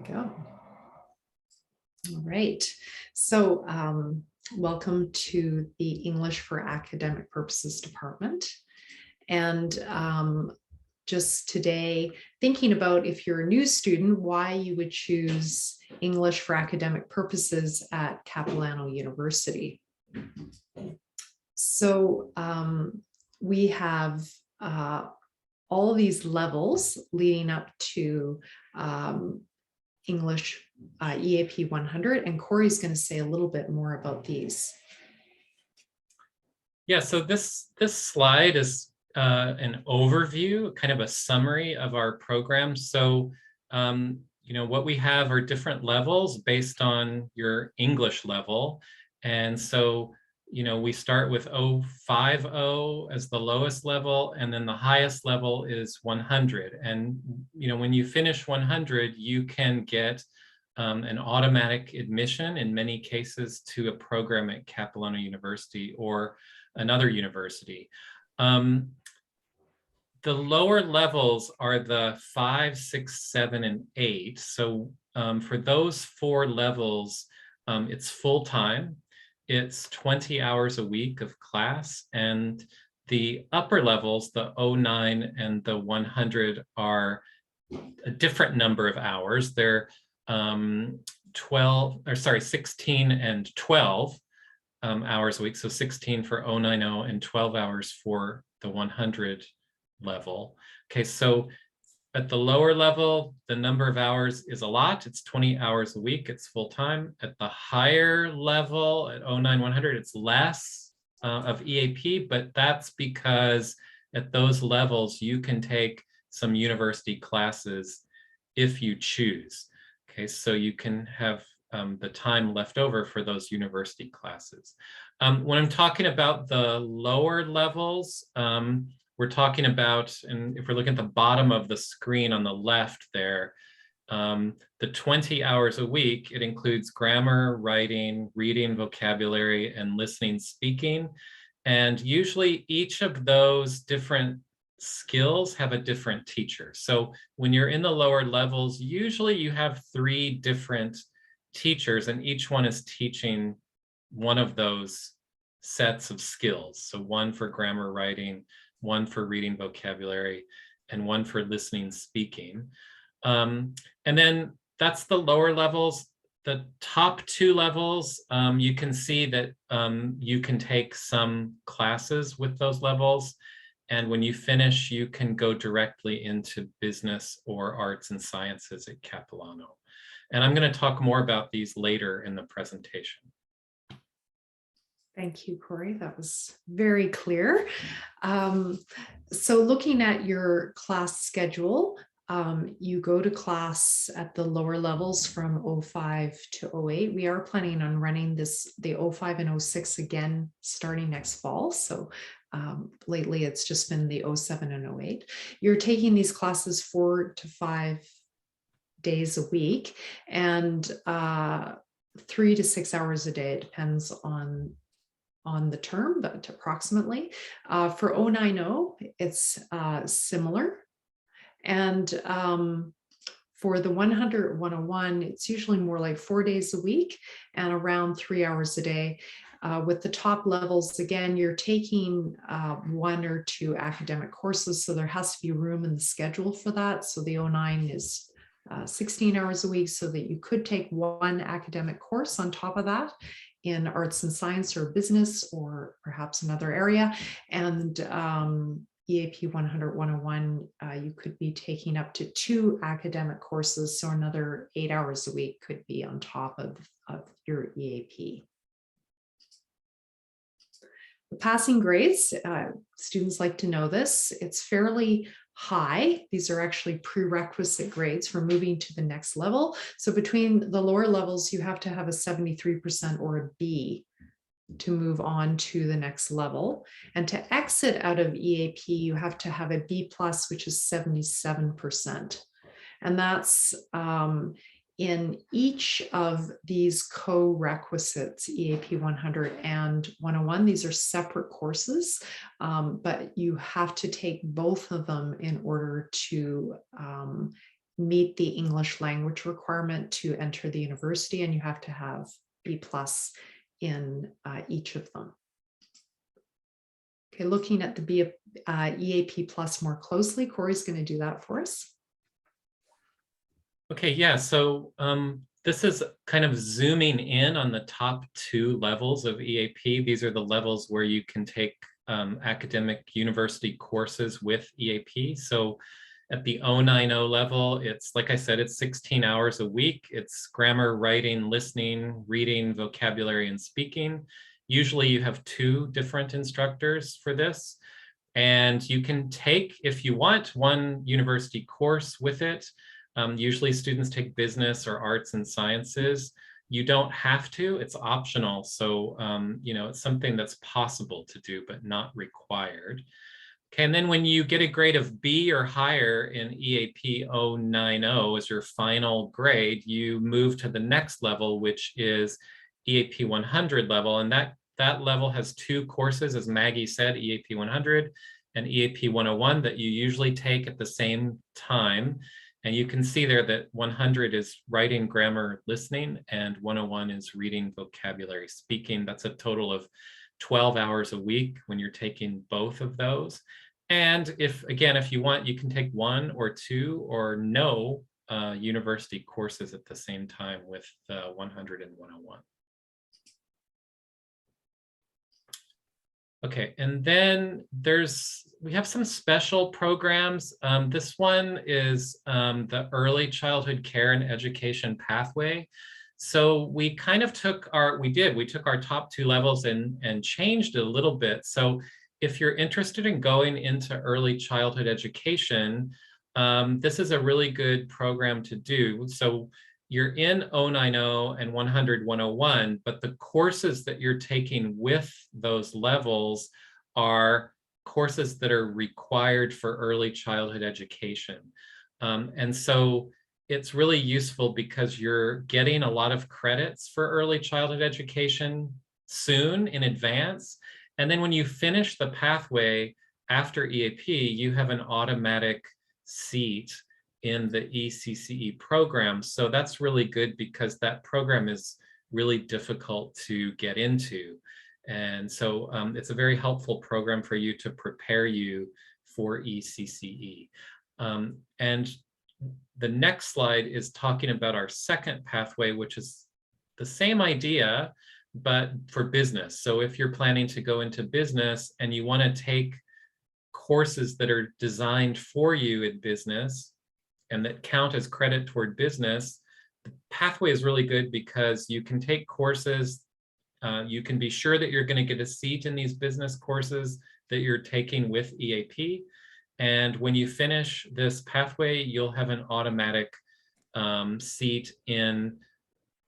go. All right. So welcome to the English for Academic Purposes department. And just today, thinking about if you're a new student, why you would choose English for academic purposes at Capilano University. So we have all of these levels leading up to English EAP 100, and Corey's going to say a little bit more about these. Yeah, so this slide is an overview, kind of a summary of our program. So, what we have are different levels based on your English level. And so, we start with 050 as the lowest level, and then the highest level is 100. And, when you finish 100, you can get an automatic admission in many cases to a program at Capilano University or another university. The lower levels are the 5, 6, 7, and 8. So for those 4 levels, it's full-time. It's 20 hours a week of class, and the upper levels, the 09 and the 100, are a different number of hours. They're 16 and 12 hours a week. So 16 for 090 and 12 hours for the 100 level. Okay, so at the lower level, the number of hours is a lot. It's 20 hours a week. It's full time. At the higher level, at 09, 100, it's less of EAP, but that's because at those levels, you can take some university classes if you choose. Okay, so you can have the time left over for those university classes. When I'm talking about the lower levels, we're talking about, and if we're looking at the bottom of the screen on the left there, the 20 hours a week, it includes grammar, writing, reading, vocabulary, and listening, speaking. And usually each of those different skills have a different teacher. So when you're in the lower levels, usually you have 3 different teachers, and each one is teaching one of those sets of skills. So one for grammar, writing, one for reading, vocabulary, and one for listening, speaking. And then that's the lower levels. The top 2 levels, you can see that you can take some classes with those levels. And when you finish, you can go directly into business or arts and sciences at Capilano. And I'm going to talk more about these later in the presentation. Thank you, Corey. That was very clear. So looking at your class schedule, you go to class at the lower levels from 05 to 08. We are planning on running the 05 and 06 again starting next fall. So lately it's just been the 07 and 08. You're taking these classes 4 to 5 days a week, and 3 to 6 hours a day. It depends on the term, but approximately. For 090, it's similar. And for the 100, 101, it's usually more like 4 days a week and around 3 hours a day. With the top levels, again, you're taking 1 or 2 academic courses, so there has to be room in the schedule for that. So the 09 is 16 hours a week, so that you could take 1 academic course on top of that in arts and science or business or perhaps another area. And EAP 100, 101, you could be taking up to 2 academic courses, so another 8 hours a week could be on top of your EAP. The passing grades, students like to know this, it's fairly high. These are actually prerequisite grades for moving to the next level. So between the lower levels, you have to have a 73% or a B to move on to the next level. And to exit out of EAP, you have to have a B+, which is 77%. And that's in each of these co-requisites, EAP 100 and 101. These are separate courses, but you have to take both of them in order to meet the English language requirement to enter the university, and you have to have B+ in each of them. Okay, looking at the EAP Plus more closely, Corey's going to do that for us. Okay, yeah, so this is kind of zooming in on the top 2 levels of EAP. These are the levels where you can take academic university courses with EAP. So at the 090 level, it's, like I said, it's 16 hours a week. It's grammar, writing, listening, reading, vocabulary, and speaking. Usually you have 2 different instructors for this. And you can take, if you want, 1 university course with it. Usually students take business or arts and sciences. You don't have to, it's optional. So, you know, it's something that's possible to do, but not required. Okay, and then when you get a grade of B or higher in EAP 090 as your final grade, you move to the next level, which is EAP 100 level. And that level has 2 courses, as Maggie said, EAP 100 and EAP 101 that you usually take at the same time. And you can see there that 100 is writing, grammar, listening, and 101 is reading, vocabulary, speaking. That's a total of 12 hours a week when you're taking both of those. And if you want, you can take 1 or 2 or no university courses at the same time with 100 and 101. Okay, and then we have some special programs. This one is the Early Childhood Care and Education Pathway. So we kind of took we took our top 2 levels and changed it a little bit. So if you're interested in going into early childhood education, this is a really good program to do. So you're in 090 and 100, 101, but the courses that you're taking with those levels are courses that are required for early childhood education. And so it's really useful because you're getting a lot of credits for early childhood education soon in advance. And then when you finish the pathway after EAP, you have an automatic seat in the ECCE program. So that's really good because that program is really difficult to get into. And so it's a very helpful program for you to prepare you for ECCE. And the next slide is talking about our second pathway, which is the same idea, but for business. So if you're planning to go into business and you want to take courses that are designed for you in business and that count as credit toward business, the pathway is really good because you can take courses, you can be sure that you're going to get a seat in these business courses that you're taking with EAP. And when you finish this pathway, you'll have an automatic seat in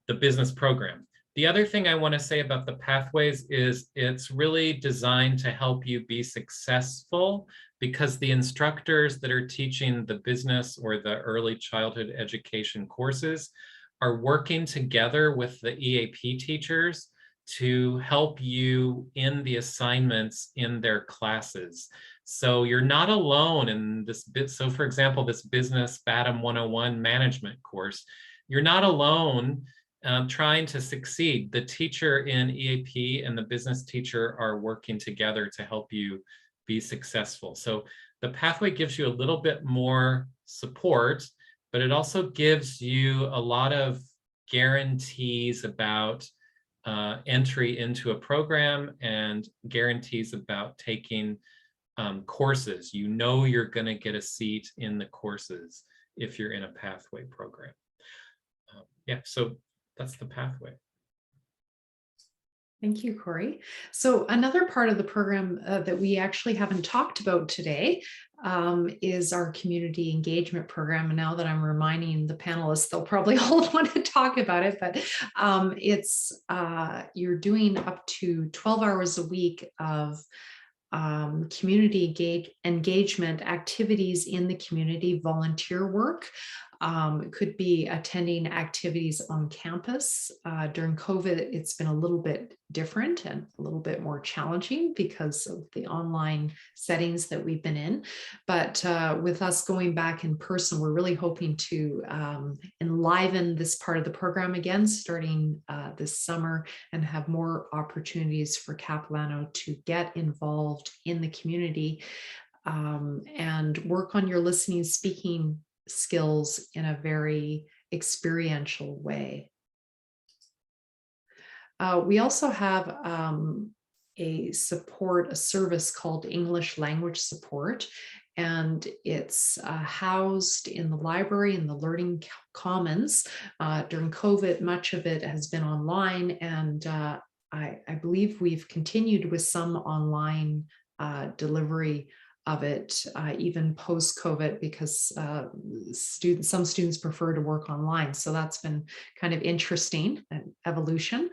the business program. The other thing I want to say about the pathways is it's really designed to help you be successful because the instructors that are teaching the business or the early childhood education courses are working together with the EAP teachers to help you in the assignments in their classes. So you're not alone in this bit. So for example, this Business BATM 101 management course, you're not alone trying to succeed. The teacher in EAP and the business teacher are working together to help you be successful. So the pathway gives you a little bit more support, but it also gives you a lot of guarantees about entry into a program and guarantees about taking courses. You know you're going to get a seat in the courses if you're in a pathway program. Yeah, so that's the pathway. Thank you, Corey. So another part of the program that we actually haven't talked about today is our community engagement program. And now that I'm reminding the panelists, they'll probably all want to talk about it, but you're doing up to 12 hours a week of community engagement activities in the community, volunteer work. It could be attending activities on campus. During COVID, it's been a little bit different and a little bit more challenging because of the online settings that we've been in. But with us going back in person, we're really hoping to enliven this part of the program again, starting this summer, and have more opportunities for Capilano to get involved in the community and work on your listening, speaking skills in a very experiential way. We also have a service called English language support, and it's housed in the library in the Learning Commons. During COVID, much of it has been online, and I believe we've continued with some online delivery of it, even post-COVID, because some students prefer to work online. So that's been kind of interesting, an evolution.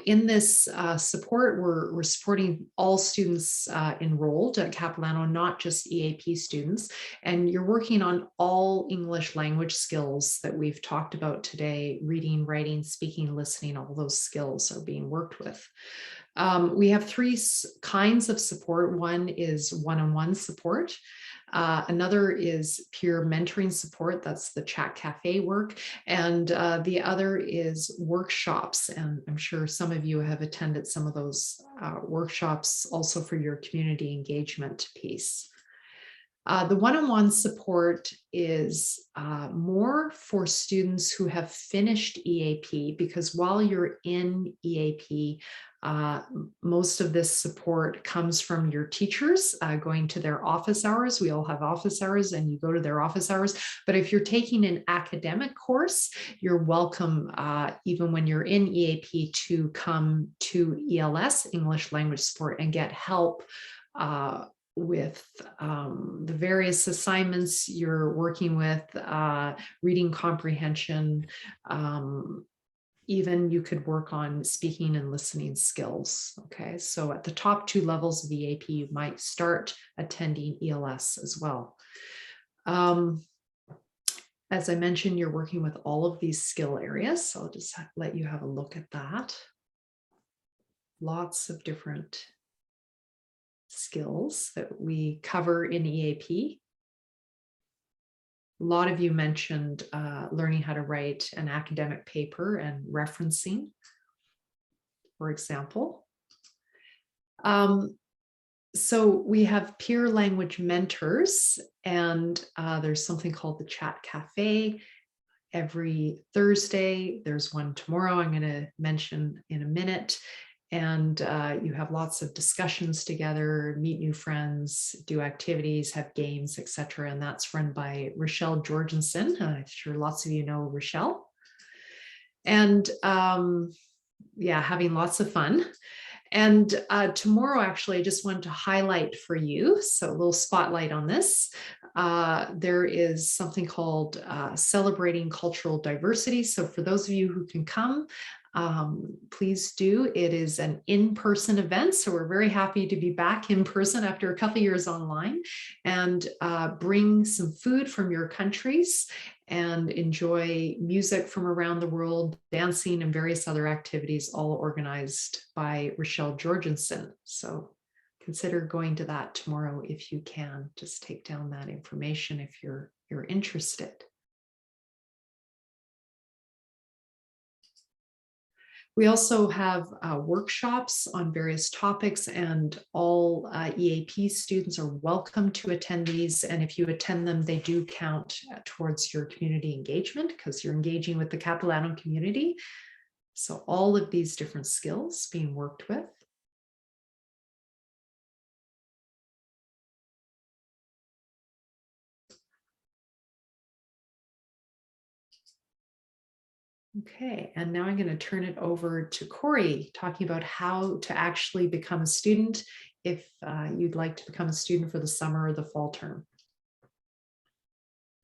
In this support, we're supporting all students enrolled at Capilano, not just EAP students. And you're working on all English language skills that we've talked about today: reading, writing, speaking, listening. All those skills are being worked with. We have three kinds of support. One is one-on-one support. Another is peer mentoring support. That's the chat cafe work. And the other is workshops. And I'm sure some of you have attended some of those workshops also for your community engagement piece. The one-on-one support is more for students who have finished EAP, because while you're in EAP, most of this support comes from your teachers going to their office hours. We all have office hours and you go to their office hours. But if you're taking an academic course, you're welcome, even when you're in EAP, to come to ELS, English Language Support, and get help with the various assignments you're working with, reading comprehension. Even you could work on speaking and listening skills. Okay, so at the top two levels of EAP, you might start attending ELS as well. As I mentioned, you're working with all of these skill areas, so I'll just let you have a look at that. Lots of different skills that we cover in EAP. A lot of you mentioned learning how to write an academic paper and referencing, for example. So we have peer language mentors, and there's something called the Chat Cafe every Thursday. There's one tomorrow I'm going to mention in a minute. And you have lots of discussions together, meet new friends, do activities, have games, etc. And that's run by Rochelle Jorgensen. I'm sure lots of you know Rochelle. And yeah, having lots of fun. And tomorrow, actually, I just wanted to highlight for you, so a little spotlight on this. There is something called Celebrating Cultural Diversity. So for those of you who can come, please do. It is an in-person event, so we're very happy to be back in person after a couple of years online, and bring some food from your countries and enjoy music from around the world, dancing and various other activities, all organized by Rochelle Jorgensen. So consider going to that tomorrow if you can. Just take down that information if you're interested. We also have workshops on various topics, and all EAP students are welcome to attend these. And if you attend them, they do count towards your community engagement, because you're engaging with the Capilano community. So all of these different skills being worked with. Okay, and now I'm going to turn it over to Corey, talking about how to actually become a student if you'd like to become a student for the summer or the fall term.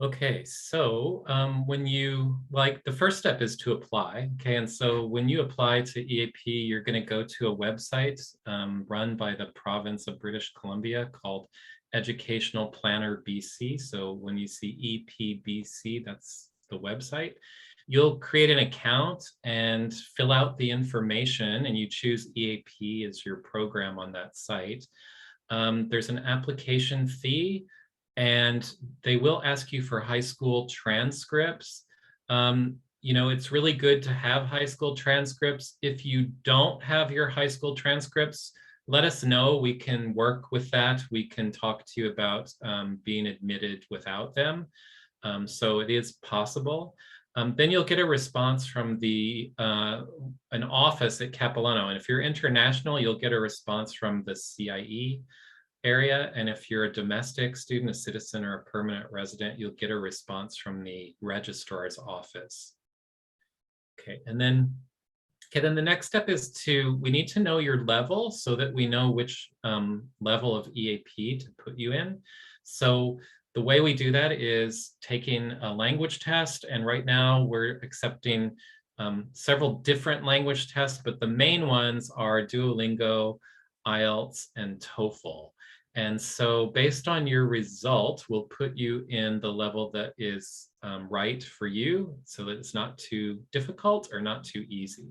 Okay, so the first step is to apply. Okay, and so when you apply to EAP, you're going to go to a website run by the province of British Columbia called Educational Planner BC. So when you see EPBC, that's the website. You'll create an account and fill out the information, and you choose EAP as your program on that site. There's an application fee, and they will ask you for high school transcripts. You know, it's really good to have high school transcripts. If you don't have your high school transcripts, let us know. We can work with that. We can talk to you about being admitted without them. So it is possible. Then you'll get a response from an office at Capilano. And if you're international, you'll get a response from the CIE area. And if you're a domestic student, a citizen, or a permanent resident, you'll get a response from the registrar's office. Okay, then the next step is we need to know your level so that we know which level of EAP to put you in. So the way we do that is taking a language test, and right now we're accepting several different language tests, but the main ones are Duolingo, IELTS, and TOEFL. And so based on your result, we'll put you in the level that is right for you, so that it's not too difficult or not too easy.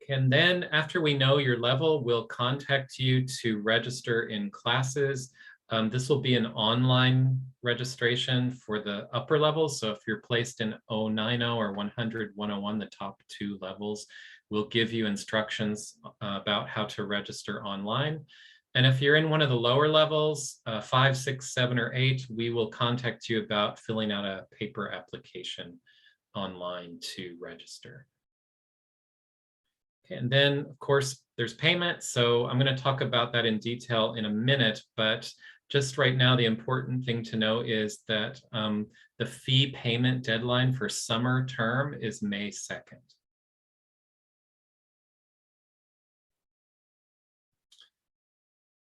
And then after we know your level, we'll contact you to register in classes. This will be an online registration for the upper levels. So if you're placed in 090 or 100, 101, the top 2 levels, we'll give you instructions about how to register online. And if you're in one of the lower levels, 5, 6, 7, or 8, we will contact you about filling out a paper application online to register. And then, of course, there's payment. So I'm going to talk about that in detail in a minute, but just right now, the important thing to know is that the fee payment deadline for summer term is May 2nd.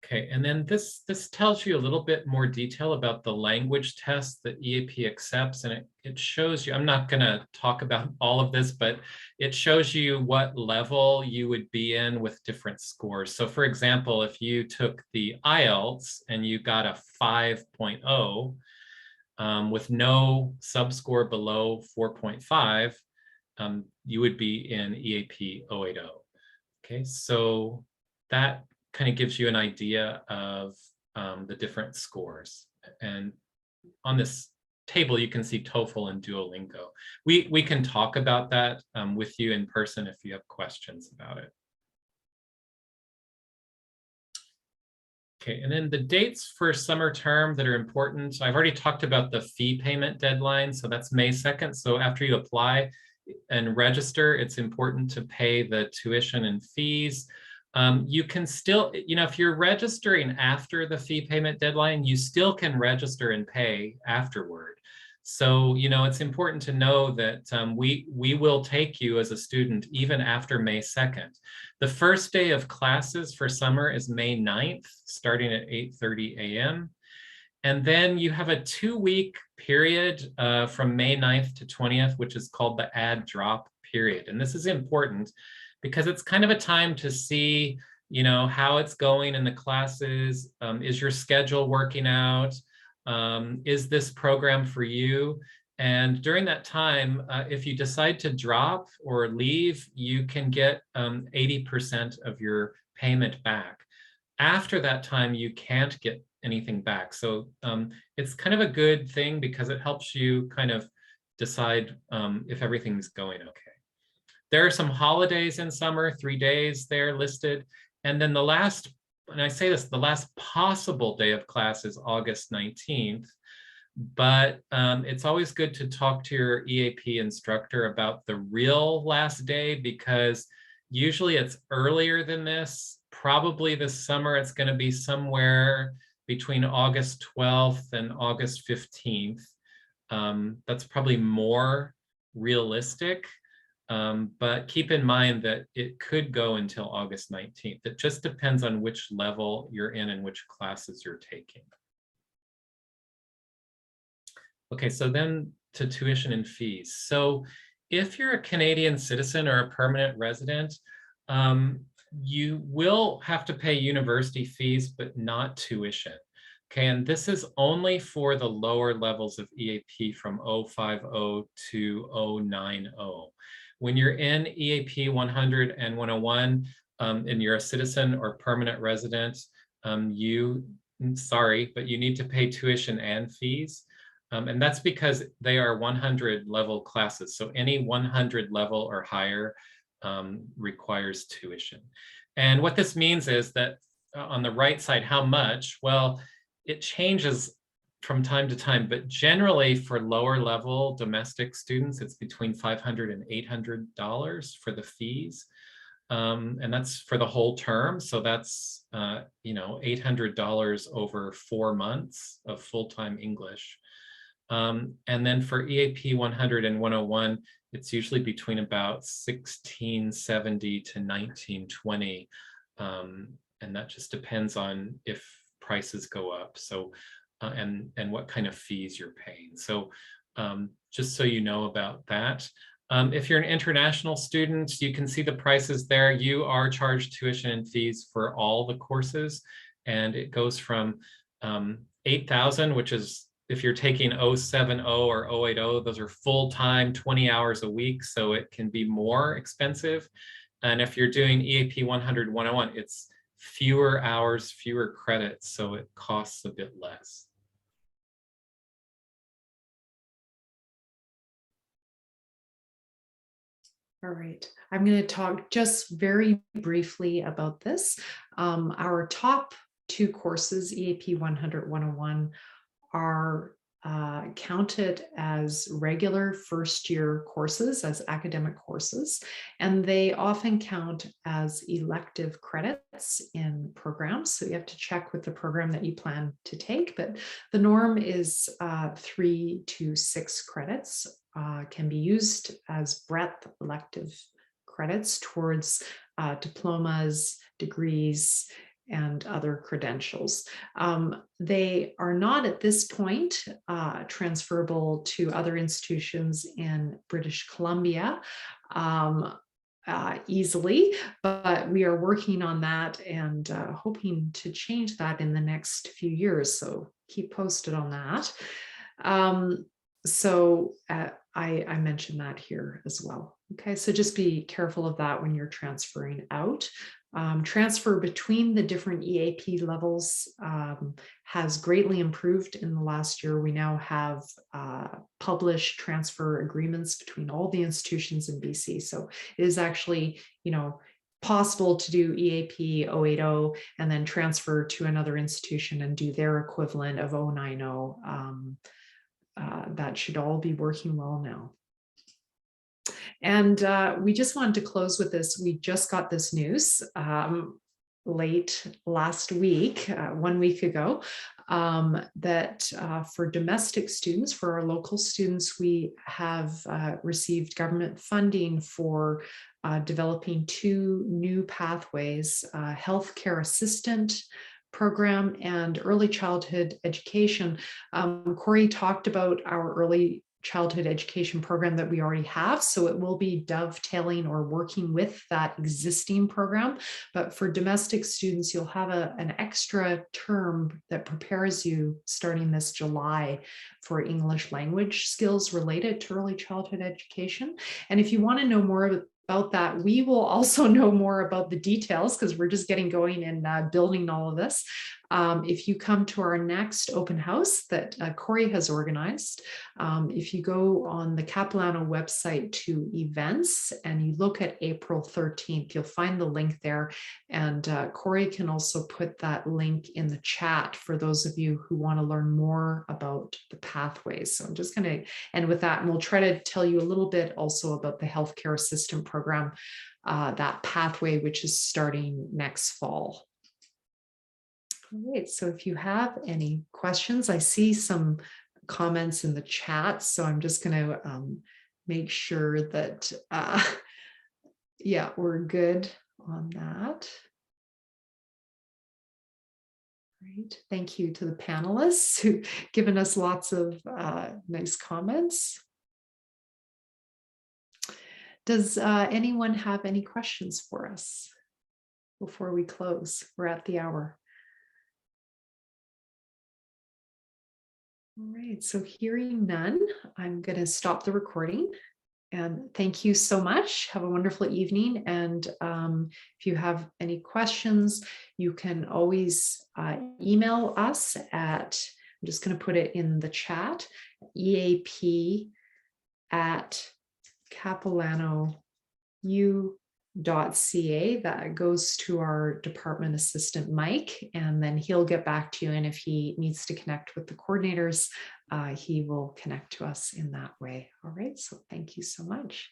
Okay, and then this tells you a little bit more detail about the language test that EAP accepts, and it shows you, I'm not going to talk about all of this, but it shows you what level you would be in with different scores. So for example, if you took the IELTS and you got a 5.0 with no subscore below 4.5, you would be in EAP 080. Okay, so that kind of gives you an idea of the different scores. And on this table, you can see TOEFL and Duolingo. We can talk about that with you in person if you have questions about it. Okay, and then the dates for summer term that are important. I've already talked about the fee payment deadline, so that's May 2nd. So after you apply and register, it's important to pay the tuition and fees. You can still, you know, if you're registering after the fee payment deadline, you still can register and pay afterward. So, you know, it's important to know that we will take you as a student even after May 2nd. The first day of classes for summer is May 9th, starting at 8:30 a.m. And then you have a 2-week period from May 9th to 20th, which is called the add drop period. And this is important because it's kind of a time to see, you know, how it's going in the classes. Is your schedule working out? Is this program for you? And during that time, if you decide to drop or leave, you can get 80% of your payment back. After that time, you can't get anything back. So it's kind of a good thing because it helps you kind of decide if everything's going okay. There are some holidays in summer, 3 days there listed. And then the last, and I say this, the last possible day of class is August 19th. But it's always good to talk to your EAP instructor about the real last day, because usually it's earlier than this. Probably this summer, it's going to be somewhere between August 12th and August 15th. That's probably more realistic. But keep in mind that it could go until August 19th. It just depends on which level you're in and which classes you're taking. Okay, so then to tuition and fees. So if you're a Canadian citizen or a permanent resident, you will have to pay university fees, but not tuition. Okay, and this is only for the lower levels of EAP from 050 to 090. When you're in EAP 100 and 101, and you're a citizen or permanent resident, sorry, but you need to pay tuition and fees. And that's because they are 100 level classes. So any 100 level or higher requires tuition. And what this means is that on the right side, how much? Well, it changes from time to time, but generally for lower level domestic students, it's between $500 and $800 for the fees. And that's for the whole term. So that's, $800 over 4 months of full-time English. And then for EAP 100 and 101, it's usually between about 1670 to 1920. And that just depends on if prices go up. So, and what kind of fees you're paying. So just so you know about that. If you're an international student, you can see the prices there. You are charged tuition and fees for all the courses, and it goes from 8,000, which is if you're taking 070 or 080, those are full-time 20 hours a week, so it can be more expensive. And if you're doing EAP 100, 101, it's fewer hours, fewer credits, so it costs a bit less. All right, I'm going to talk just very briefly about this. Our top 2 courses, EAP 100, 101, are counted as regular first-year courses, as academic courses, and they often count as elective credits in programs. So you have to check with the program that you plan to take, but the norm is 3 to 6 credits can be used as breadth elective credits towards diplomas, degrees, and other credentials. They are not at this point transferable to other institutions in British Columbia easily, but we are working on that and hoping to change that in the next few years. So keep posted on that. I mentioned that here as well. Okay, so just be careful of that when you're transferring out. Transfer between the different EAP levels has greatly improved in the last year. We now have published transfer agreements between all the institutions in BC. So it is actually, possible to do EAP 080 and then transfer to another institution and do their equivalent of 090. That should all be working well now. And we just wanted to close with this. We just got this news late last week, 1 week ago, that for domestic students, for our local students, we have received government funding for developing 2 new pathways, healthcare assistant program and early childhood education. Corey talked about our early childhood education program that we already have. So it will be dovetailing or working with that existing program. But for domestic students, you'll have an extra term that prepares you starting this July for English language skills related to early childhood education. And if you want to know more about that, we will also know more about the details because we're just getting going and building all of this. If you come to our next open house that Corey has organized, if you go on the Capilano website to events and you look at April 13th, you'll find the link there. And Corey can also put that link in the chat for those of you who want to learn more about the pathways. So I'm just going to end with that, and we'll try to tell you a little bit also about the healthcare assistant program, that pathway, which is starting next fall. All right, so if you have any questions, I see some comments in the chat, so I'm just going to make sure that, yeah, we're good on that. Great, thank you to the panelists who've given us lots of nice comments. Does anyone have any questions for us? before we close? We're at the hour. All right, so hearing none, I'm going to stop the recording. And thank you so much. Have a wonderful evening. And if you have any questions, you can always email us at, I'm just going to put it in the chat, eap@capilano.ca. That goes to our department assistant, Mike, and then he'll get back to you. And if he needs to connect with the coordinators, he will connect to us in that way. All right, so thank you so much.